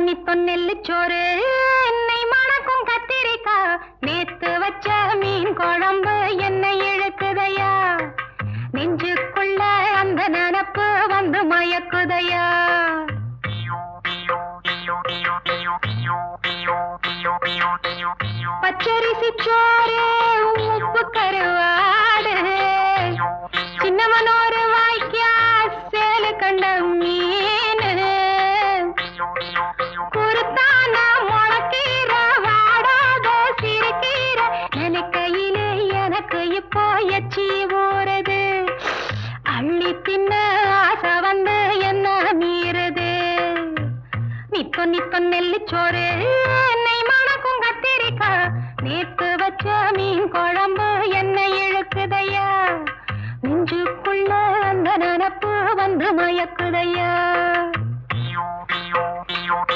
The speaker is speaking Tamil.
நித்தோ நெல்லுச்சோறு என்னை மணக்கும் கத்திரிக்கா நேத்து வச்ச மீன் குழம்பு என்னை இழுக்குதையா நெஞ்சுக்குள்ள அந்த நினப்பு வந்து மயக்குதையா பச்சரிசி சோறு உப்பு கருவாடு சின்னவனோரு வாய்க்கா சேலு கண்ட மீன் குருத்தான முளக்கீர வாடாத சிறுகீர நினைக்கையிலே எனக்கு இப்போ எச்சி ஊறுது அள்ளி தின்ன ஆசை வந்து என்ன மீறுது நித்தோ நித்தோ நெல்லுச்சோறு என்னை மணக்கும் கத்திரிக்கா நேத்து வச்ச மீன் குழம்பு என்னை இழுக்குதையா நெஞ்சுக்குள்ள அந்த நினப்பு வந்து மயக்குதையா